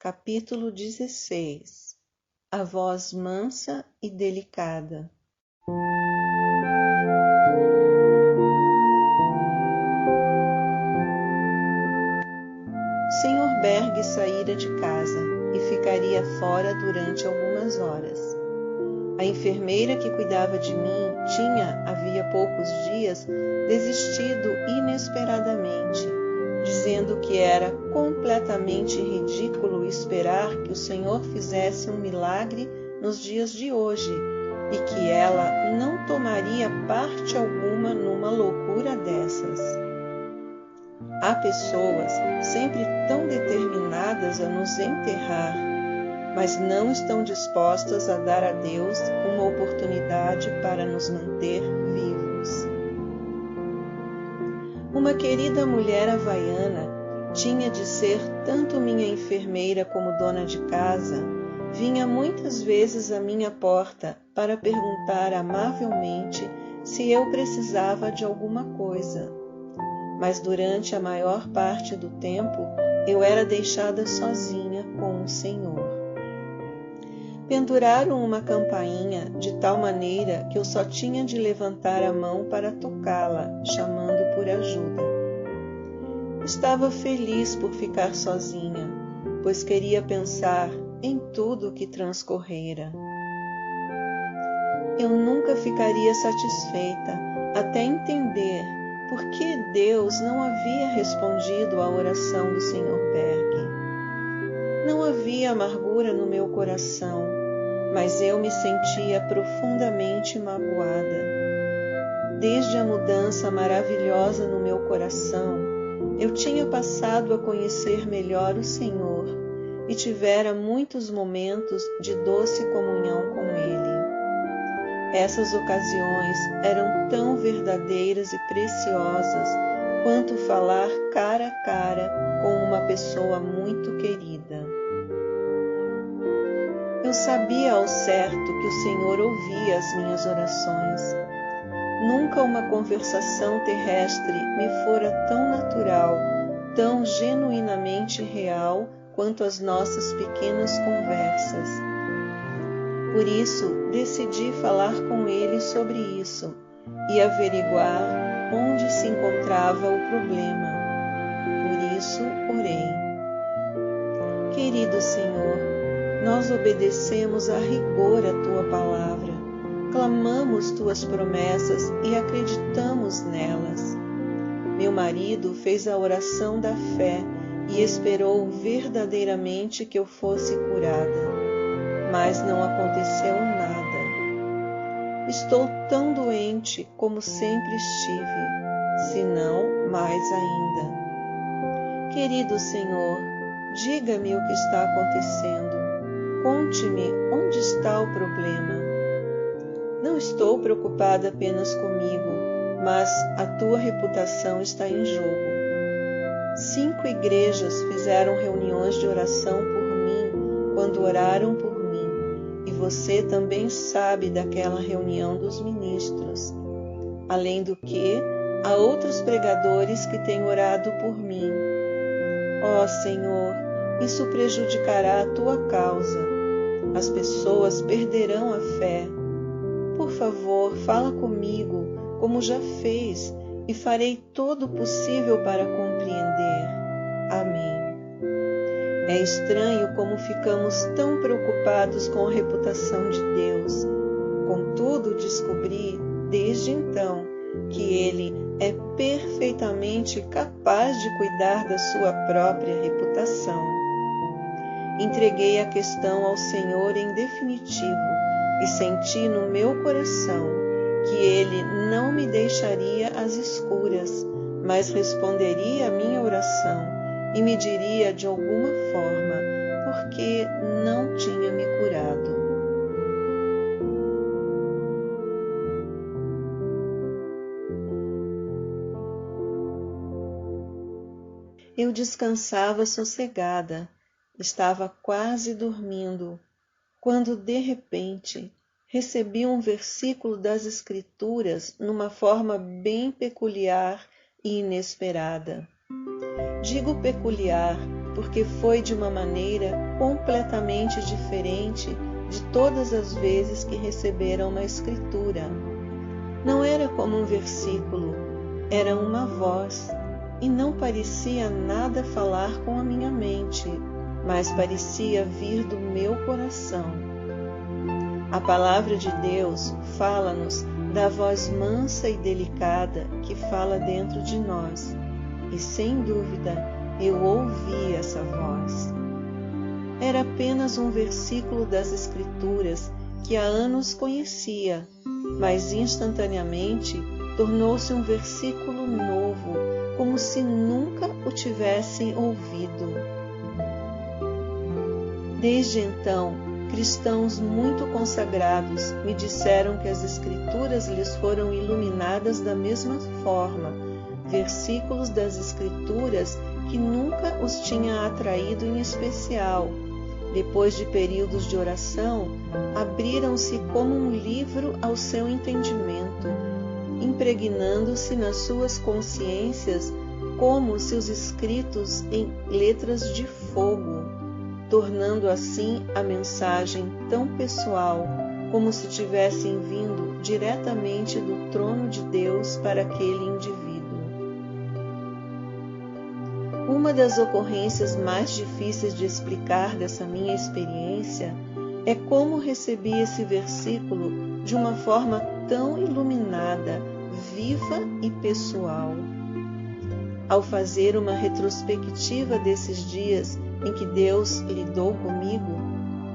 capítulo 16. A voz mansa e delicada. Sr. Berg saíra de casa e ficaria fora durante algumas horas. A enfermeira que cuidava de mim tinha, havia poucos dias, desistido inesperadamente, dizendo que era completamente ridículo esperar que o Senhor fizesse um milagre nos dias de hoje e que ela não tomaria parte alguma numa loucura dessas. Há pessoas sempre tão determinadas a nos enterrar, mas não estão dispostas a dar a Deus uma oportunidade para nos manter vivos. Uma querida mulher havaiana tinha de ser tanto minha enfermeira como dona de casa, vinha muitas vezes à minha porta para perguntar amavelmente se eu precisava de alguma coisa. Mas durante a maior parte do tempo eu era deixada sozinha com o Senhor. Penduraram uma campainha de tal maneira que eu só tinha de levantar a mão para tocá-la, chamando por ajuda. Estava feliz por ficar sozinha, pois queria pensar em tudo o que transcorrera. Eu nunca ficaria satisfeita até entender por que Deus não havia respondido à oração do Sr. Berg. Não havia amargura no meu coração, mas eu me sentia profundamente magoada. Desde a mudança maravilhosa no meu coração, eu tinha passado a conhecer melhor o Senhor e tivera muitos momentos de doce comunhão com Ele. Essas ocasiões eram tão verdadeiras e preciosas quanto falar cara a cara com uma pessoa muito querida. Eu sabia ao certo que o Senhor ouvia as minhas orações. Nunca uma conversação terrestre me fora tão natural, tão genuinamente real quanto as nossas pequenas conversas. Por isso, decidi falar com ele sobre isso e averiguar onde se encontrava o problema. Por isso, orei. Querido Senhor, nós obedecemos a rigor a Tua palavra, clamamos Tuas promessas e acreditamos nelas. Meu marido fez a oração da fé e esperou verdadeiramente que eu fosse curada. Mas não aconteceu nada. Estou tão doente como sempre estive, se não mais ainda. Querido Senhor, diga-me o que está acontecendo. Conte-me onde está o problema. Não estou preocupada apenas comigo, mas a tua reputação está em jogo. 5 igrejas fizeram reuniões de oração por mim quando oraram por mim, e você também sabe daquela reunião dos ministros. Além do que, há outros pregadores que têm orado por mim. Ó Senhor, isso prejudicará a tua causa. As pessoas perderão a fé. Por favor, fala comigo, como já fez, e farei todo o possível para compreender. Amém. É estranho como ficamos tão preocupados com a reputação de Deus. Contudo, descobri, desde então, que Ele é perfeitamente capaz de cuidar da sua própria reputação. Entreguei a questão ao Senhor em definitivo e senti no meu coração que Ele não me deixaria às escuras, mas responderia à minha oração e me diria de alguma forma porque não tinha me curado. Eu descansava sossegada, estava quase dormindo, quando de repente recebi um versículo das Escrituras numa forma bem peculiar e inesperada. Digo peculiar porque foi de uma maneira completamente diferente de todas as vezes que receberam uma escritura. Não era como um versículo, era uma voz, e não parecia nada falar com a minha mente, mas parecia vir do meu coração. A palavra de Deus fala-nos da voz mansa e delicada que fala dentro de nós, e sem dúvida eu ouvi essa voz. Era apenas um versículo das Escrituras que há anos conhecia, mas instantaneamente tornou-se um versículo novo, como se nunca o tivesse ouvido. Desde então, cristãos muito consagrados me disseram que as Escrituras lhes foram iluminadas da mesma forma, versículos das Escrituras que nunca os tinha atraído em especial. Depois de períodos de oração, abriram-se como um livro ao seu entendimento, impregnando-se nas suas consciências como se os escritos em letras de fogo, tornando assim a mensagem tão pessoal, como se tivessem vindo diretamente do trono de Deus para aquele indivíduo. Uma das ocorrências mais difíceis de explicar dessa minha experiência é como recebi esse versículo de uma forma tão iluminada, viva e pessoal. Ao fazer uma retrospectiva desses dias em que Deus lidou comigo,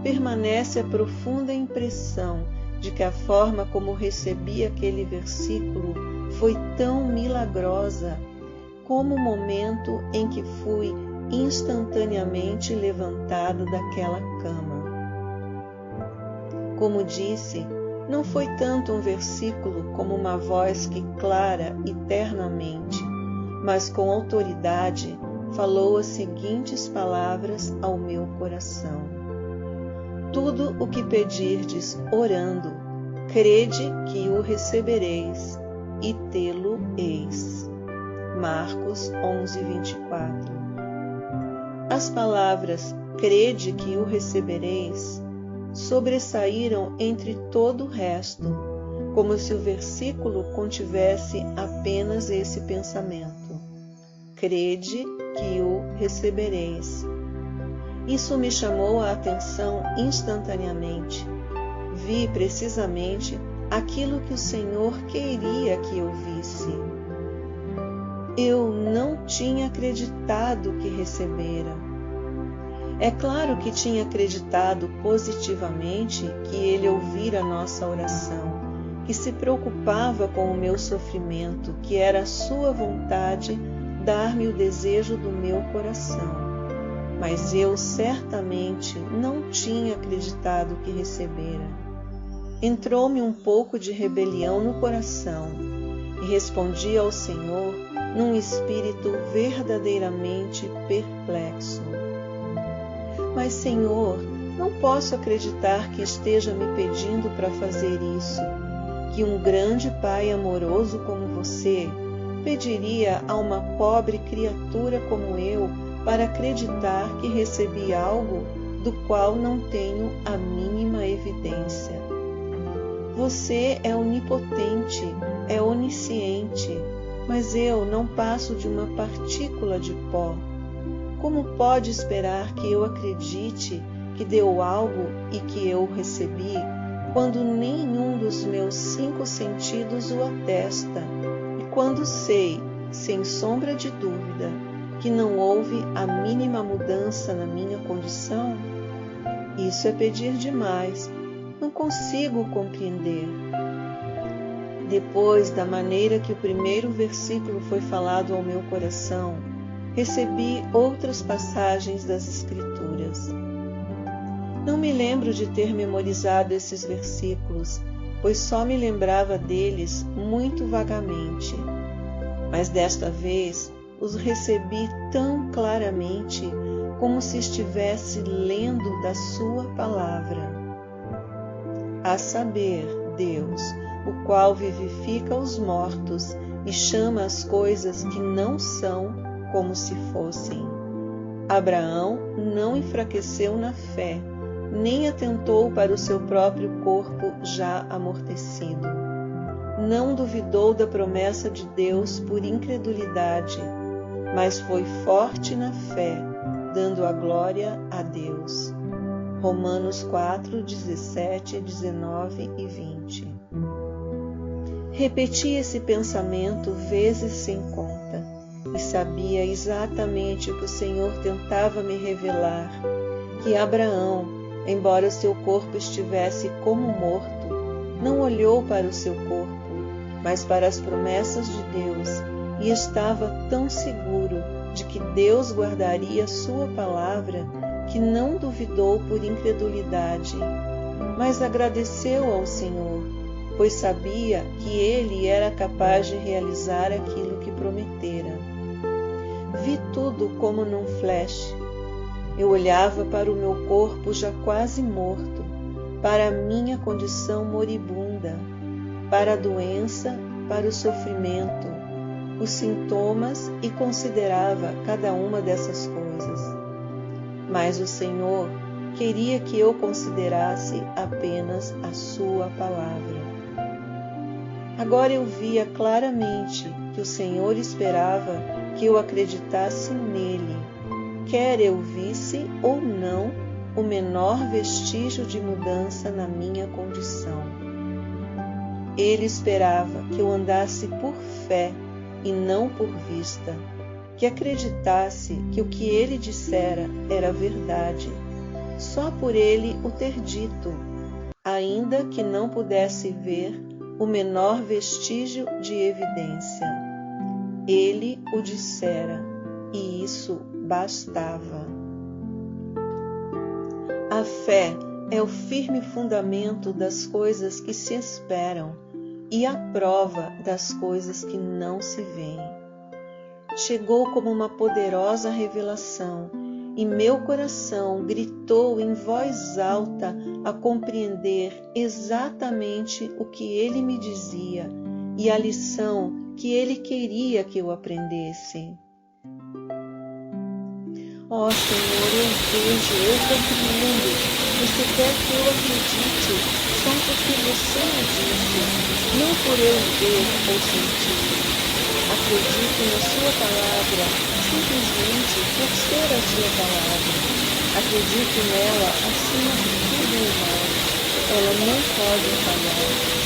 permanece a profunda impressão de que a forma como recebi aquele versículo foi tão milagrosa como o momento em que fui instantaneamente levantada daquela cama. Como disse, não foi tanto um versículo como uma voz que clara eternamente, mas com autoridade falou as seguintes palavras ao meu coração: tudo o que pedirdes orando, crede que o recebereis, e tê-lo-eis. Marcos 11:24. As palavras crede que o recebereis sobressaíram entre todo o resto, como se o versículo contivesse apenas esse pensamento: crede que o recebereis. Isso me chamou a atenção instantaneamente. Vi precisamente aquilo que o Senhor queria que eu visse. Eu não tinha acreditado que recebera. É claro que tinha acreditado positivamente que Ele ouvira a nossa oração, que se preocupava com o meu sofrimento, que era a sua vontade dar-me o desejo do meu coração. Mas eu certamente não tinha acreditado que recebera. Entrou-me um pouco de rebelião no coração e respondi ao Senhor num espírito verdadeiramente perplexo. Mas, Senhor, não posso acreditar que esteja me pedindo para fazer isso, que um grande Pai amoroso como você pediria a uma pobre criatura como eu para acreditar que recebi algo do qual não tenho a mínima evidência. Você é onipotente, é onisciente, mas eu não passo de uma partícula de pó. Como pode esperar que eu acredite que deu algo e que eu recebi, quando nenhum dos meus 5 sentidos o atesta, e quando sei, sem sombra de dúvida, que não houve a mínima mudança na minha condição? Isso é pedir demais. Não consigo compreender. Depois da maneira que o primeiro versículo foi falado ao meu coração, recebi outras passagens das Escrituras. Não me lembro de ter memorizado esses versículos, pois só me lembrava deles muito vagamente. Mas desta vez os recebi tão claramente como se estivesse lendo da sua palavra. A saber, Deus, o qual vivifica os mortos e chama as coisas que não são como se fossem. Abraão não enfraqueceu na fé, nem atentou para o seu próprio corpo já amortecido. Não duvidou da promessa de Deus por incredulidade, mas foi forte na fé, dando a glória a Deus. Romanos 4, 17, 19 e 20. Repeti esse pensamento vezes sem conta, e sabia exatamente o que o Senhor tentava me revelar, que Abraão, embora seu corpo estivesse como morto, não olhou para o seu corpo, mas para as promessas de Deus, e estava tão seguro de que Deus guardaria sua palavra, que não duvidou por incredulidade, mas agradeceu ao Senhor, pois sabia que ele era capaz de realizar aquilo que prometera. Vi tudo como num flash. Eu olhava para o meu corpo já quase morto, para a minha condição moribunda, para a doença, para o sofrimento, os sintomas, e considerava cada uma dessas coisas. Mas o Senhor queria que eu considerasse apenas a sua palavra. Agora eu via claramente que o Senhor esperava que eu acreditasse nele, quer eu visse ou não o menor vestígio de mudança na minha condição. Ele esperava que eu andasse por fé e não por vista, que acreditasse que o que ele dissera era verdade, só por ele o ter dito, ainda que não pudesse ver o menor vestígio de evidência. Ele o dissera, e isso bastava. A fé é o firme fundamento das coisas que se esperam e a prova das coisas que não se veem. Chegou como uma poderosa revelação, e meu coração gritou em voz alta a compreender exatamente o que ele me dizia e a lição que ele queria que eu aprendesse. Ó Senhor, eu vejo, eu compreendo. Você quer que eu acredite só porque você me disse, não por eu ver ou sentir. Acredito na sua palavra simplesmente por ser a sua palavra. Acredito nela acima de tudo o mais. Ela não pode falhar.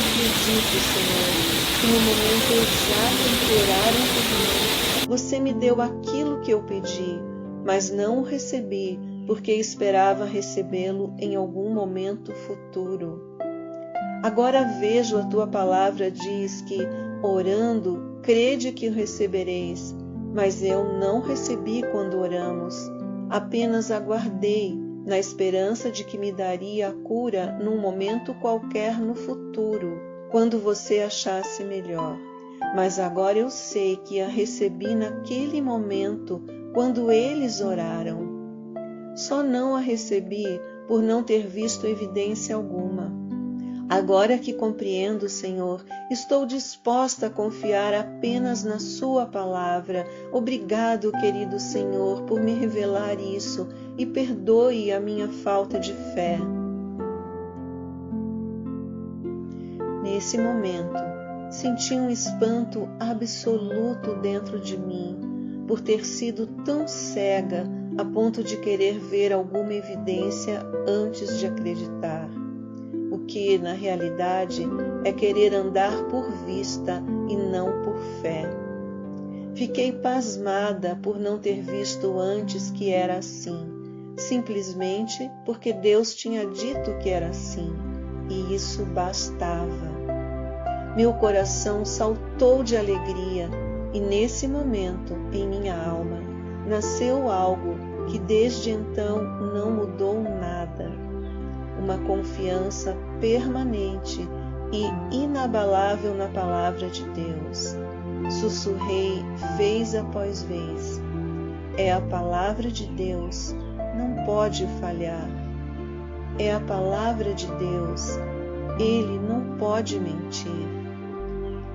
Acredito, Senhor, que no momento exato em que oraram por mim, você me deu aquilo que eu pedi, mas não o recebi porque esperava recebê-lo em algum momento futuro. Agora vejo, a tua palavra diz que, orando, crede que o recebereis, mas eu não recebi quando oramos, apenas aguardei, na esperança de que me daria a cura num momento qualquer no futuro, quando você achasse melhor. Mas agora eu sei que a recebi naquele momento, quando eles oraram. Só não a recebi por não ter visto evidência alguma. Agora que compreendo, Senhor, estou disposta a confiar apenas na sua palavra. Obrigado, querido Senhor, por me revelar isso e perdoe a minha falta de fé. Nesse momento, senti um espanto absoluto dentro de mim, por ter sido tão cega a ponto de querer ver alguma evidência antes de acreditar. O que, na realidade, é querer andar por vista e não por fé. Fiquei pasmada por não ter visto antes que era assim, simplesmente porque Deus tinha dito que era assim, e isso bastava. Meu coração saltou de alegria, e nesse momento, em minha alma, nasceu algo que desde então não mudou nada. Uma confiança permanente e inabalável na palavra de Deus. Sussurrei vez após vez. É a palavra de Deus, não pode falhar. É a palavra de Deus, Ele não pode mentir.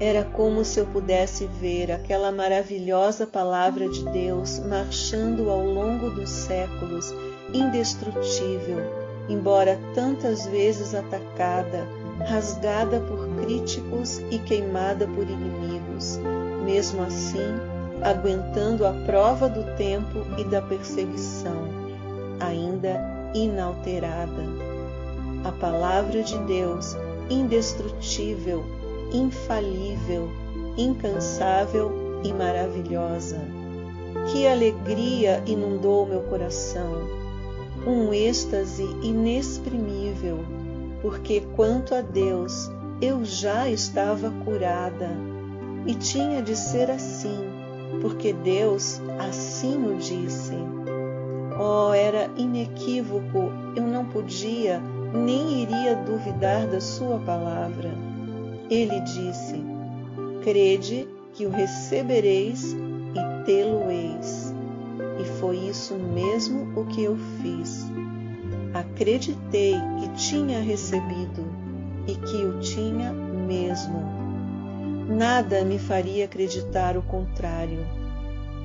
Era como se eu pudesse ver aquela maravilhosa palavra de Deus marchando ao longo dos séculos, indestrutível, embora tantas vezes atacada, rasgada por críticos e queimada por inimigos, mesmo assim, aguentando a prova do tempo e da perseguição, ainda inalterada. A palavra de Deus, indestrutível, infalível, incansável e maravilhosa. Que alegria inundou meu coração, um êxtase inexprimível, porque quanto a Deus, eu já estava curada, e tinha de ser assim, porque Deus assim o disse. Oh, era inequívoco, eu não podia, nem iria duvidar da sua palavra. Ele disse: crede que o recebereis e tê-lo-eis. E foi isso mesmo o que eu fiz. Acreditei que tinha recebido e que o tinha mesmo. Nada me faria acreditar o contrário.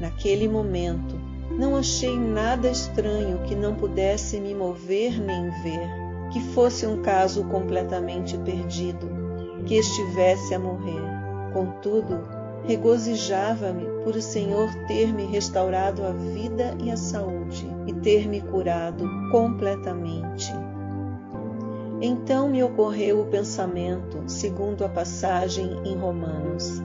Naquele momento, não achei nada estranho que não pudesse me mover nem ver, que fosse um caso completamente perdido, que estivesse a morrer. Contudo, regozijava-me por o Senhor ter me restaurado a vida e a saúde e ter me curado completamente. Então me ocorreu o pensamento, segundo a passagem em Romanos.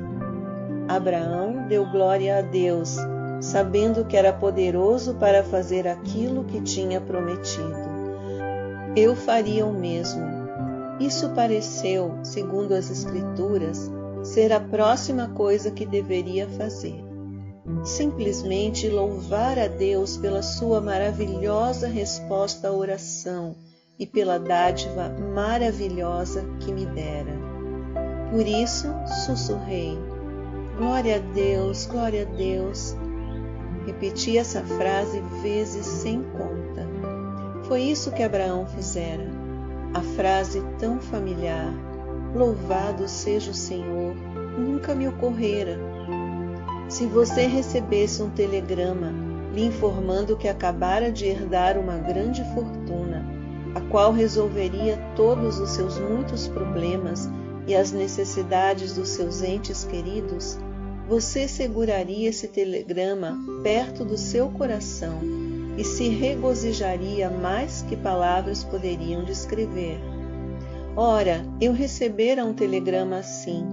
Abraão deu glória a Deus, sabendo que era poderoso para fazer aquilo que tinha prometido. Eu faria o mesmo. Isso pareceu, segundo as Escrituras, ser a próxima coisa que deveria fazer. Simplesmente louvar a Deus pela sua maravilhosa resposta à oração e pela dádiva maravilhosa que me dera. Por isso, sussurrei: glória a Deus, glória a Deus. Repeti essa frase vezes sem conta. Foi isso que Abraão fizera. A frase tão familiar, louvado seja o Senhor, nunca me ocorrera. Se você recebesse um telegrama lhe informando que acabara de herdar uma grande fortuna, a qual resolveria todos os seus muitos problemas e as necessidades dos seus entes queridos, você seguraria esse telegrama perto do seu coração e se regozijaria mais que palavras poderiam descrever. Ora, eu recebera um telegrama assim,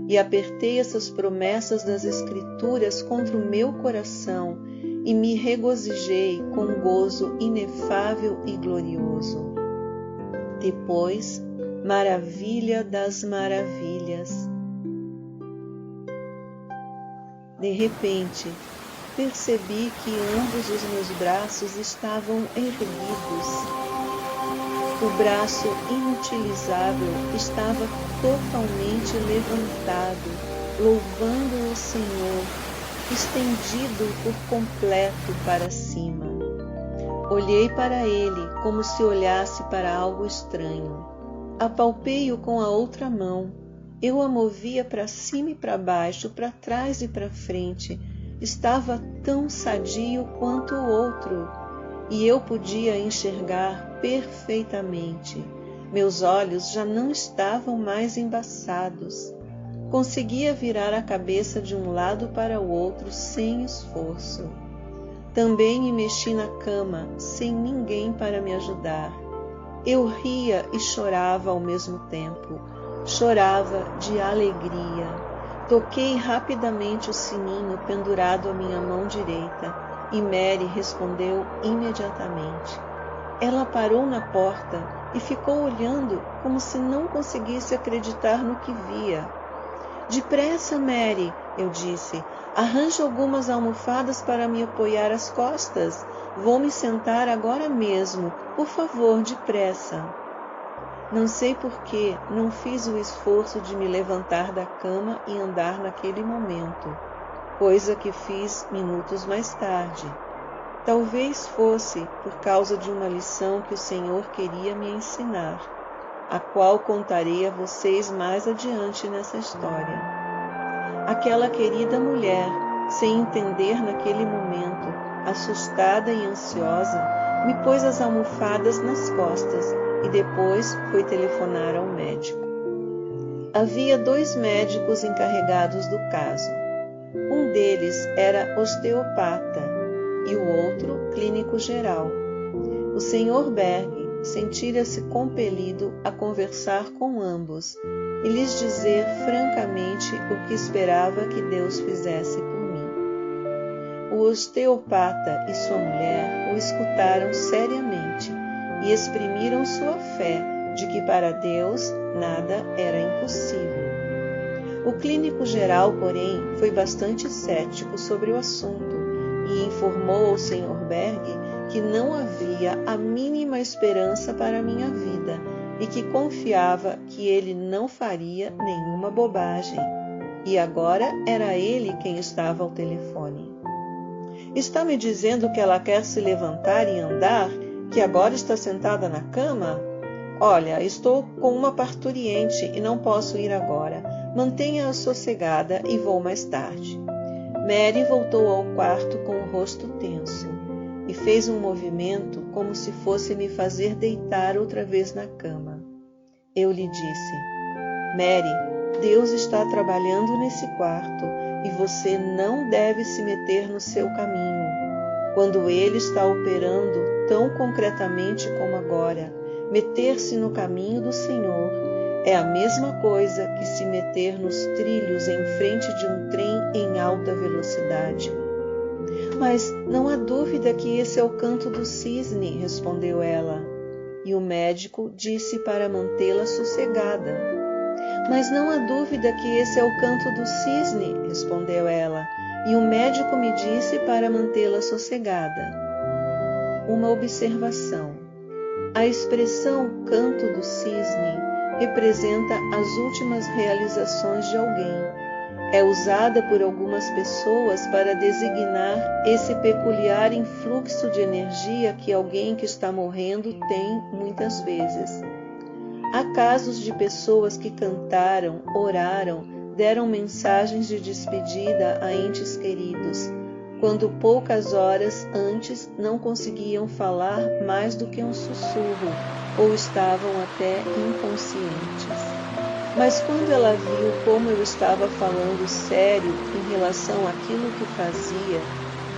e apertei essas promessas das Escrituras contra o meu coração e me regozijei com gozo inefável e glorioso. Depois, maravilha das maravilhas. De repente, percebi que ambos os meus braços estavam erguidos. O braço inutilizável estava totalmente levantado, louvando o Senhor, estendido por completo para cima. Olhei para ele como se olhasse para algo estranho. Apalpei-o com a outra mão. Eu a movia para cima e para baixo, para trás e para frente. Estava tão sadio quanto o outro, e eu podia enxergar perfeitamente. Meus olhos já não estavam mais embaçados. Conseguia virar a cabeça de um lado para o outro sem esforço. Também me mexi na cama, sem ninguém para me ajudar. Eu ria e chorava ao mesmo tempo. Chorava de alegria. Toquei rapidamente o sininho pendurado à minha mão direita e Mary respondeu imediatamente. Ela parou na porta e ficou olhando como se não conseguisse acreditar no que via. Depressa, Mary, eu disse. Arranje algumas almofadas para me apoiar as costas. Vou me sentar agora mesmo. Por favor, depressa. Não sei por que não fiz o esforço de me levantar da cama e andar naquele momento, coisa que fiz minutos mais tarde. Talvez fosse por causa de uma lição que o Senhor queria me ensinar, a qual contarei a vocês mais adiante nessa história. Aquela querida mulher, sem entender naquele momento, assustada e ansiosa, me pôs as almofadas nas costas e depois foi telefonar ao médico. Havia 2 médicos encarregados do caso. Um deles era osteopata e o outro clínico geral. O Sr. Berg sentira-se compelido a conversar com ambos e lhes dizer francamente o que esperava que Deus fizesse por mim. O osteopata e sua mulher o escutaram seriamente e exprimiram sua fé de que para Deus nada era impossível. O clínico geral, porém, foi bastante cético sobre o assunto e informou ao Sr. Berg que não havia a mínima esperança para a minha vida e que confiava que ele não faria nenhuma bobagem. E agora era ele quem estava ao telefone. Está me dizendo que ela quer se levantar e andar, que agora está sentada na cama? Olha, estou com uma parturiente e não posso ir agora. Mantenha-a sossegada e vou mais tarde. Mary voltou ao quarto com o rosto tenso e fez um movimento como se fosse me fazer deitar outra vez na cama. Eu lhe disse: Mary, Deus está trabalhando nesse quarto e você não deve se meter no seu caminho. Quando Ele está operando tão concretamente como agora, meter-se no caminho do Senhor é a mesma coisa que se meter nos trilhos em frente de um trem em alta velocidade. Mas não há dúvida que esse é o canto do cisne, respondeu ela. E o médico disse para mantê-la sossegada. Mas não há dúvida que esse é o canto do cisne, respondeu ela. E o médico me disse para mantê-la sossegada. Uma observação. A expressão canto do cisne representa as últimas realizações de alguém. É usada por algumas pessoas para designar esse peculiar influxo de energia que alguém que está morrendo tem muitas vezes. Há casos de pessoas que cantaram, oraram, deram mensagens de despedida a entes queridos, quando poucas horas antes não conseguiam falar mais do que um sussurro ou estavam até inconscientes. Mas quando ela viu como eu estava falando sério em relação àquilo que fazia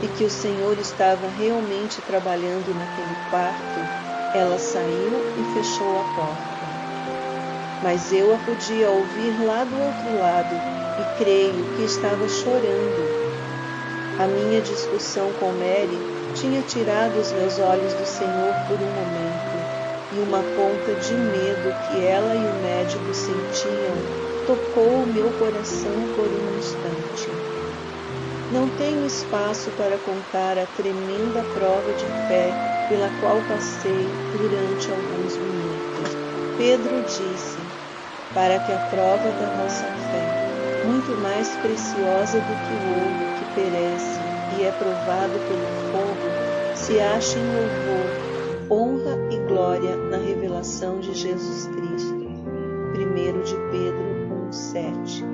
e que o Senhor estava realmente trabalhando naquele quarto, ela saiu e fechou a porta. Mas eu a podia ouvir lá do outro lado e creio que estava chorando. A minha discussão com Mary tinha tirado os meus olhos do Senhor por um momento, e uma ponta de medo que ela e o médico sentiam tocou o meu coração por um instante. Não tenho espaço para contar a tremenda prova de fé pela qual passei durante alguns minutos. Pedro disse: para que a prova da vossa fé, muito mais preciosa do que o ouro que perece e é provado pelo fogo, se ache em louvor, honra e glória na revelação de Jesus Cristo. 1 de Pedro 1,7.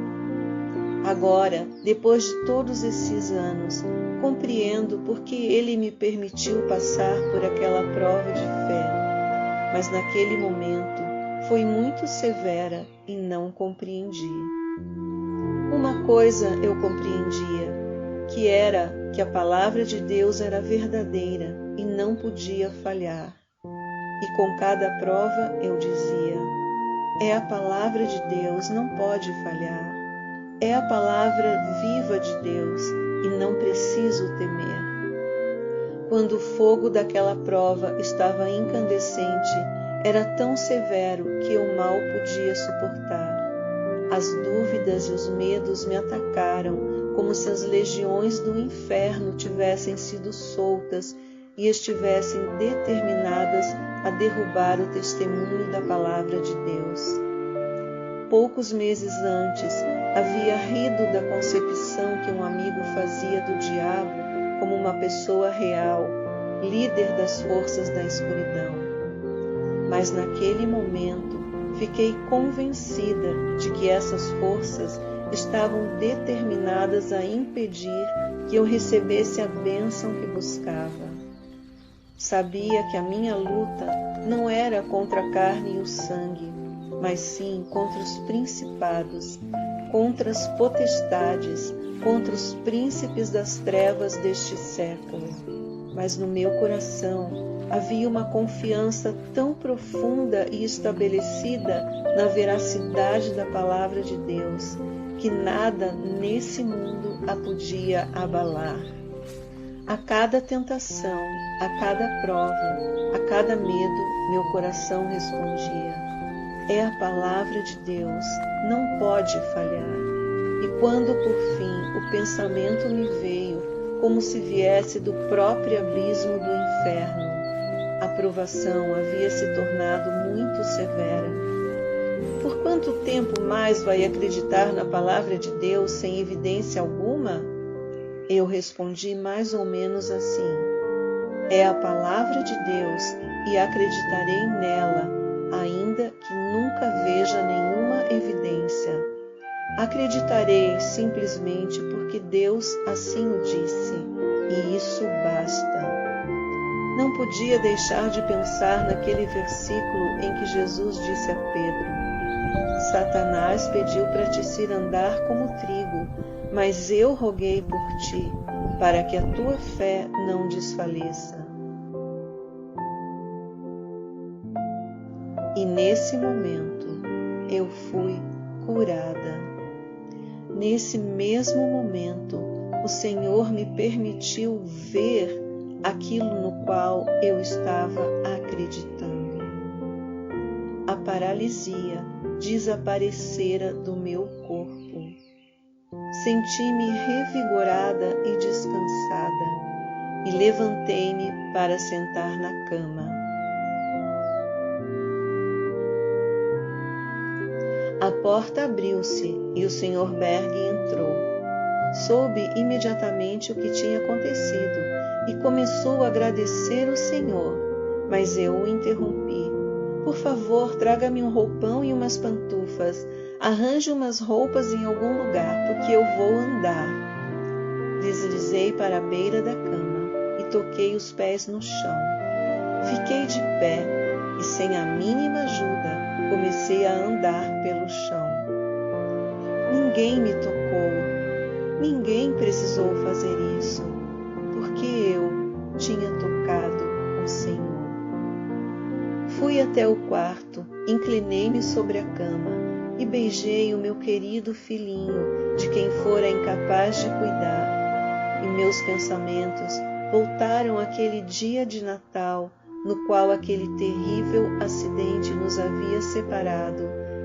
Agora, depois de todos esses anos, compreendo porque Ele me permitiu passar por aquela prova de fé, mas naquele momento foi muito severa e não compreendi. Uma coisa eu compreendia, que era que a palavra de Deus era verdadeira e não podia falhar. E com cada prova eu dizia: é a palavra de Deus, não pode falhar. É a palavra viva de Deus e não preciso temer. Quando o fogo daquela prova estava incandescente, era tão severo que eu mal podia suportar. As dúvidas e os medos me atacaram como se as legiões do inferno tivessem sido soltas e estivessem determinadas a derrubar o testemunho da palavra de Deus. Poucos meses antes, havia rido da concepção que um amigo fazia do diabo como uma pessoa real, líder das forças da escuridão. Mas naquele momento fiquei convencida de que essas forças estavam determinadas a impedir que eu recebesse a bênção que buscava. Sabia que a minha luta não era contra a carne e o sangue, mas sim contra os principados, contra as potestades, contra os príncipes das trevas deste século. Mas no meu coração havia uma confiança tão profunda e estabelecida na veracidade da palavra de Deus, que nada nesse mundo a podia abalar. A cada tentação, a cada prova, a cada medo, meu coração respondia: é a palavra de Deus, não pode falhar. E quando por fim o pensamento me veio, como se viesse do próprio abismo do inferno, a provação havia se tornado muito severa. Por quanto tempo mais vai acreditar na palavra de Deus sem evidência alguma? Eu respondi mais ou menos assim: é a palavra de Deus e acreditarei nela, ainda que nunca veja nenhuma evidência. Acreditarei simplesmente porque Deus assim o disse, e isso basta. Não podia deixar de pensar naquele versículo em que Jesus disse a Pedro: Satanás pediu para te cirandar como trigo, mas eu roguei por ti, para que a tua fé não desfaleça. E nesse momento eu fui curada. Nesse mesmo momento, o Senhor me permitiu ver aquilo no qual eu estava acreditando. A paralisia desaparecera do meu corpo. Senti-me revigorada e descansada, e levantei-me para sentar na cama. A porta abriu-se e o Sr. Berg entrou. Soube imediatamente o que tinha acontecido e começou a agradecer o Senhor, mas eu o interrompi. Por favor, traga-me um roupão e umas pantufas. Arranje umas roupas em algum lugar, porque eu vou andar. Deslizei para a beira da cama e toquei os pés no chão. Fiquei de pé e, sem a mínima ajuda, comecei a andar pelo chão. Ninguém me tocou, ninguém precisou fazer isso, porque eu tinha tocado o Senhor. Fui até o quarto, inclinei-me sobre a cama e beijei o meu querido filhinho, de quem fora incapaz de cuidar. E meus pensamentos voltaram àquele dia de Natal, no qual aquele terrível acidente nos havia separado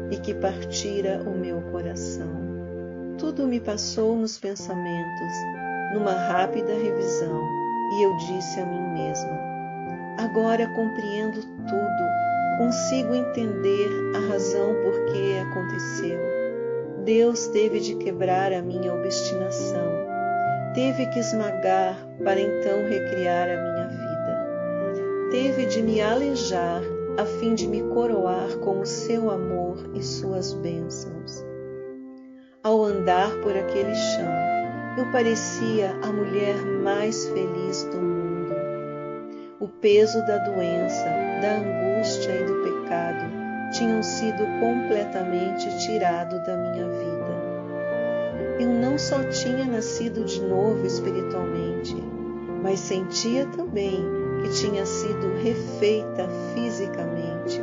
e que partira o meu coração. Tudo me passou nos pensamentos, numa rápida revisão, e eu disse a mim mesma: agora compreendo tudo, consigo entender a razão por que aconteceu. Deus teve de quebrar a minha obstinação, teve que esmagar para então recriar a minha vida. Teve de me aleijar a fim de me coroar com o seu amor e suas bênçãos. Ao andar por aquele chão, eu parecia a mulher mais feliz do mundo. O peso da doença, da angústia e do pecado tinham sido completamente tirados da minha vida. Eu não só tinha nascido de novo espiritualmente, mas sentia também que tinha sido refeita fisicamente,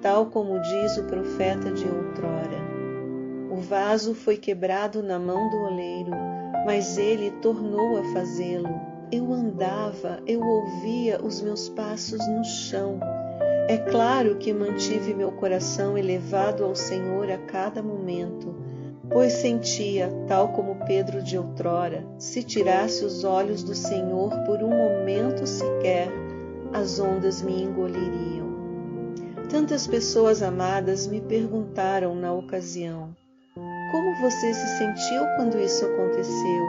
tal como diz o profeta de outrora. O vaso foi quebrado na mão do oleiro, mas ele tornou a fazê-lo. Eu andava, eu ouvia os meus passos no chão. É claro que mantive meu coração elevado ao Senhor a cada momento, pois sentia, tal como Pedro de outrora, se tirasse os olhos do Senhor por um momento sequer, as ondas me engoliriam. Tantas pessoas amadas me perguntaram na ocasião: como você se sentiu quando isso aconteceu?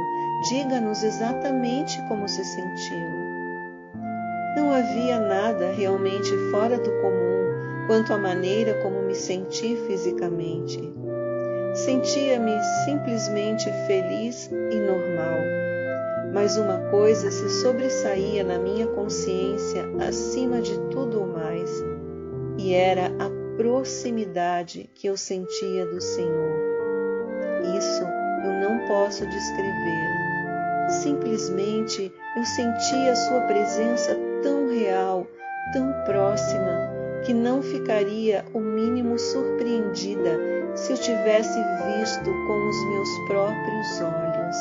Diga-nos exatamente como se sentiu. Não havia nada realmente fora do comum quanto à maneira como me senti fisicamente. sentia-me simplesmente feliz e normal. Mas uma coisa se sobressaía na minha consciência acima de tudo o mais, e era a proximidade que eu sentia do Senhor. Isso eu não posso descrever. Simplesmente eu sentia a sua presença tão real, tão próxima, que não ficaria o mínimo surpreendida se eu tivesse visto com os meus próprios olhos.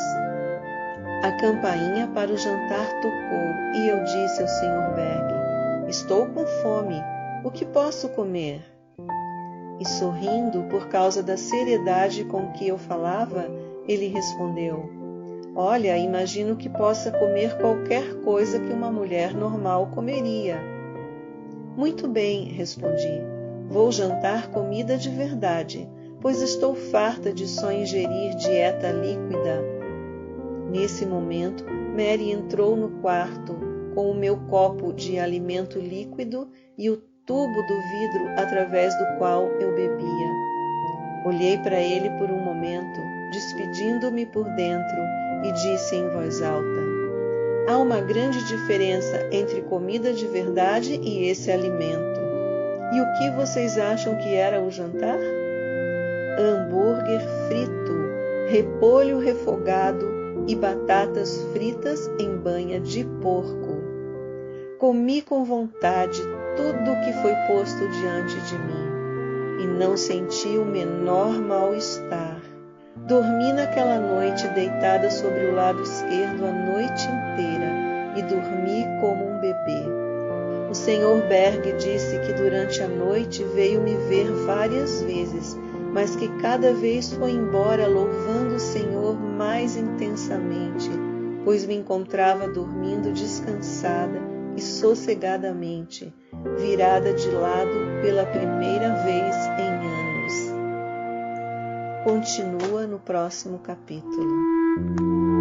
A campainha para o jantar tocou e eu disse ao Sr. Berg: "Estou com fome, o que posso comer?" E sorrindo por causa da seriedade com que eu falava, ele respondeu: "Olha, imagino que possa comer qualquer coisa que uma mulher normal comeria." "Muito bem", respondi. "Vou jantar comida de verdade, pois estou farta de só ingerir dieta líquida." Nesse momento, Mary entrou no quarto com o meu copo de alimento líquido e o tubo do vidro através do qual eu bebia. Olhei para ele por um momento, despedindo-me por dentro, e disse em voz alta: "Há uma grande diferença entre comida de verdade e esse alimento. E o que vocês acham que era o jantar? Hambúrguer frito, repolho refogado e batatas fritas em banha de porco. Comi com vontade tudo o que foi posto diante de mim e não senti o menor mal-estar. Dormi naquela noite deitada sobre o lado esquerdo a noite inteira e dormi como um bebê. O Sr. Berg disse que durante a noite veio me ver várias vezes, mas que cada vez foi embora louvando o Senhor mais intensamente, pois me encontrava dormindo descansada e sossegadamente, virada de lado pela primeira vez em anos. Continua no próximo capítulo.